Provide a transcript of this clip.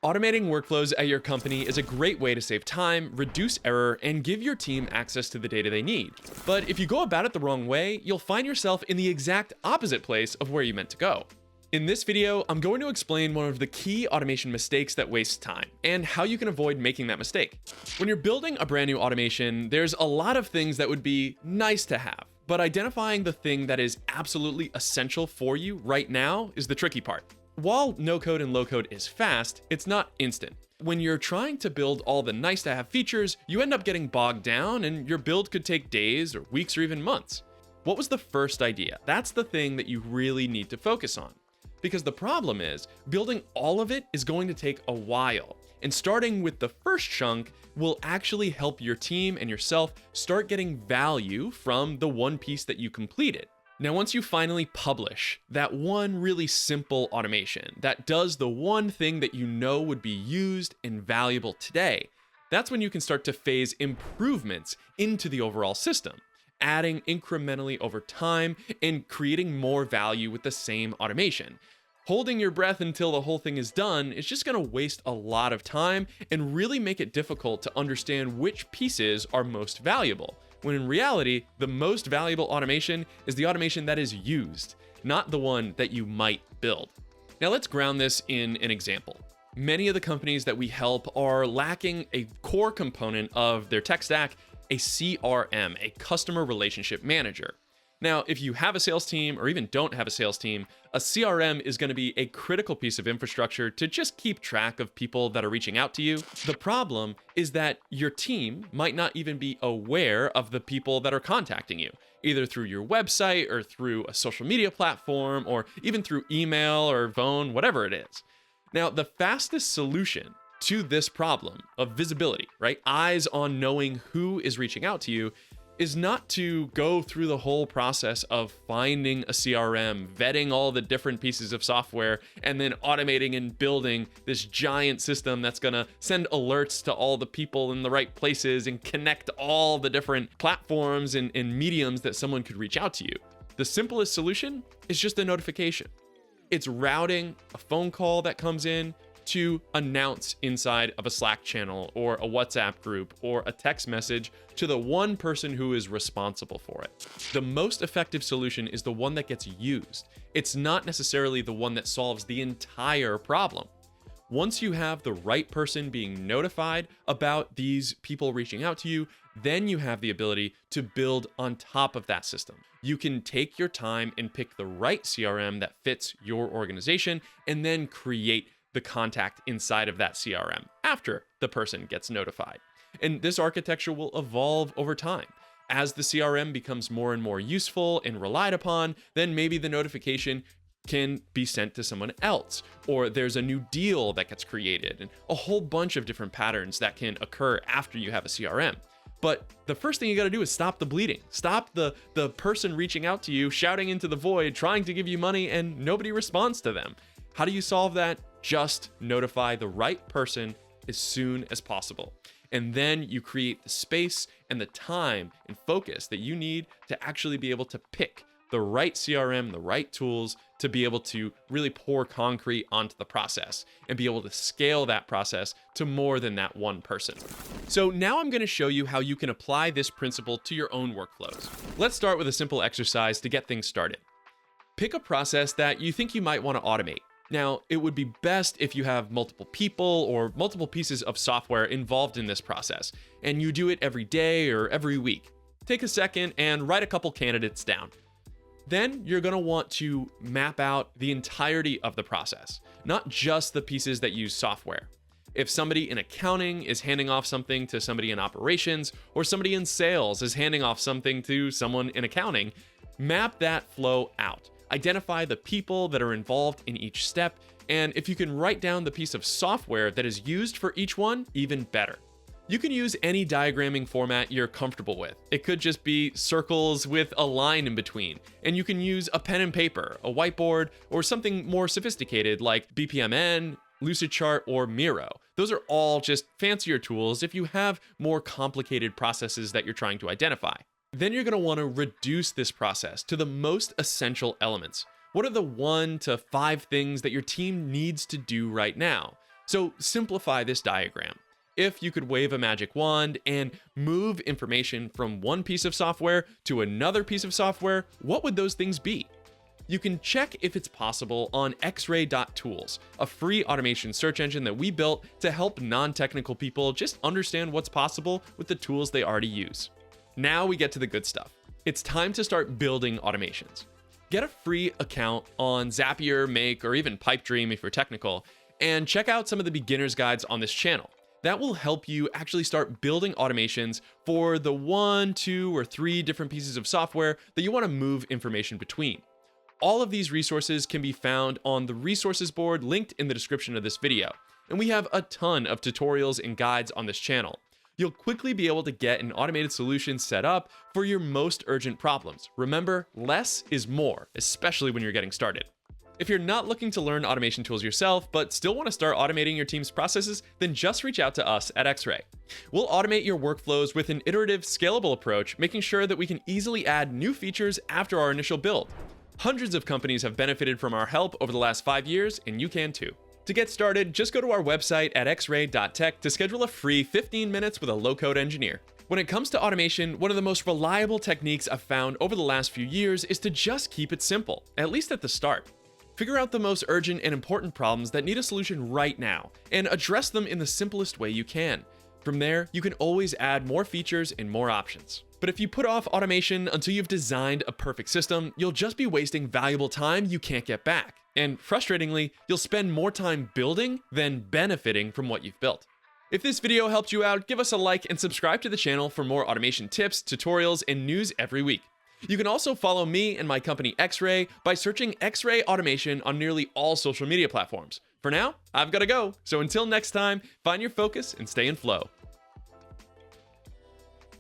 Automating workflows at your company is a great way to save time, reduce error, and give your team access to the data they need. But if you go about it the wrong way, you'll find yourself in the exact opposite place of where you meant to go. In this video, I'm going to explain one of the key automation mistakes that wastes time, and how you can avoid making that mistake. When you're building a brand new automation, there's a lot of things that would be nice to have, but identifying the thing that is absolutely essential for you right now is the tricky part. While no-code and low-code is fast, it's not instant. When you're trying to build all the nice-to-have features, you end up getting bogged down, and your build could take days or weeks or even months. What was the first idea? That's the thing that you really need to focus on. Because the problem is, building all of it is going to take a while, and starting with the first chunk will actually help your team and yourself start getting value from the one piece that you completed. Now, once you finally publish that one really simple automation that does the one thing that you know would be used and valuable today, that's when you can start to phase improvements into the overall system, adding incrementally over time and creating more value with the same automation. Holding your breath until the whole thing is done is just going to waste a lot of time and really make it difficult to understand which pieces are most valuable, when in reality, the most valuable automation is the automation that is used, not the one that you might build. Now let's ground this in an example. Many of the companies that we help are lacking a core component of their tech stack, a CRM, a customer relationship manager. Now, if you have a sales team or even don't have a sales team, a CRM is going to be a critical piece of infrastructure to just keep track of people that are reaching out to you. The problem is that your team might not even be aware of the people that are contacting you, either through your website or through a social media platform or even through email or phone, whatever it is. Now, the fastest solution to this problem of visibility, right? Eyes on knowing who is reaching out to you, is not to go through the whole process of finding a CRM, vetting all the different pieces of software, and then automating and building this giant system that's gonna send alerts to all the people in the right places and connect all the different platforms and mediums that someone could reach out to you. The simplest solution is just a notification. It's routing a phone call that comes in to announce inside of a Slack channel or a WhatsApp group or a text message to the one person who is responsible for it. The most effective solution is the one that gets used. It's not necessarily the one that solves the entire problem. Once you have the right person being notified about these people reaching out to you, then you have the ability to build on top of that system. You can take your time and pick the right CRM that fits your organization and then create the contact inside of that CRM after the person gets notified. And this architecture will evolve over time. As the CRM becomes more and more useful and relied upon, then maybe the notification can be sent to someone else, or there's a new deal that gets created, and a whole bunch of different patterns that can occur after you have a CRM. But the first thing you got to do is stop the bleeding. Stop the person reaching out to you, shouting into the void, trying to give you money, and nobody responds to them. How do you solve that? Just notify the right person as soon as possible. And then you create the space and the time and focus that you need to actually be able to pick the right CRM, the right tools to be able to really pour concrete onto the process and be able to scale that process to more than that one person. So now I'm going to show you how you can apply this principle to your own workflows. Let's start with a simple exercise to get things started. Pick a process that you think you might want to automate. Now, it would be best if you have multiple people or multiple pieces of software involved in this process, and you do it every day or every week. Take a second and write a couple candidates down. Then you're going to want to map out the entirety of the process, not just the pieces that use software. If somebody in accounting is handing off something to somebody in operations, or somebody in sales is handing off something to someone in accounting, map that flow out. Identify the people that are involved in each step, and if you can write down the piece of software that is used for each one, even better. You can use any diagramming format you're comfortable with. It could just be circles with a line in between, and you can use a pen and paper, a whiteboard, or something more sophisticated like BPMN, Lucidchart, or Miro. Those are all just fancier tools if you have more complicated processes that you're trying to identify. Then you're going to want to reduce this process to the most essential elements. What are the 1 to 5 things that your team needs to do right now? So simplify this diagram. If you could wave a magic wand and move information from one piece of software to another piece of software, what would those things be? You can check if it's possible on XRay.Tools, a free automation search engine that we built to help non-technical people just understand what's possible with the tools they already use. Now we get to the good stuff. It's time to start building automations. Get a free account on Zapier, Make, or even Pipedream if you're technical, and check out some of the beginner's guides on this channel. That will help you actually start building automations for the 1, 2, or 3 different pieces of software that you want to move information between. All of these resources can be found on the resources board linked in the description of this video, and we have a ton of tutorials and guides on this channel. You'll quickly be able to get an automated solution set up for your most urgent problems. Remember, less is more, especially when you're getting started. If you're not looking to learn automation tools yourself, but still want to start automating your team's processes, then just reach out to us at XRay. We'll automate your workflows with an iterative, scalable approach, making sure that we can easily add new features after our initial build. Hundreds of companies have benefited from our help over the last 5 years, and you can too. To get started, just go to our website at XRay.Tech to schedule a free 15 minutes with a low-code engineer. When it comes to automation, one of the most reliable techniques I've found over the last few years is to just keep it simple, at least at the start. Figure out the most urgent and important problems that need a solution right now, and address them in the simplest way you can. From there, you can always add more features and more options. But if you put off automation until you've designed a perfect system, you'll just be wasting valuable time you can't get back. And frustratingly, you'll spend more time building than benefiting from what you've built. If this video helped you out, give us a like and subscribe to the channel for more automation tips, tutorials, and news every week. You can also follow me and my company XRay by searching XRay Automation on nearly all social media platforms. For now, I've got to go. So until next time, find your focus and stay in flow.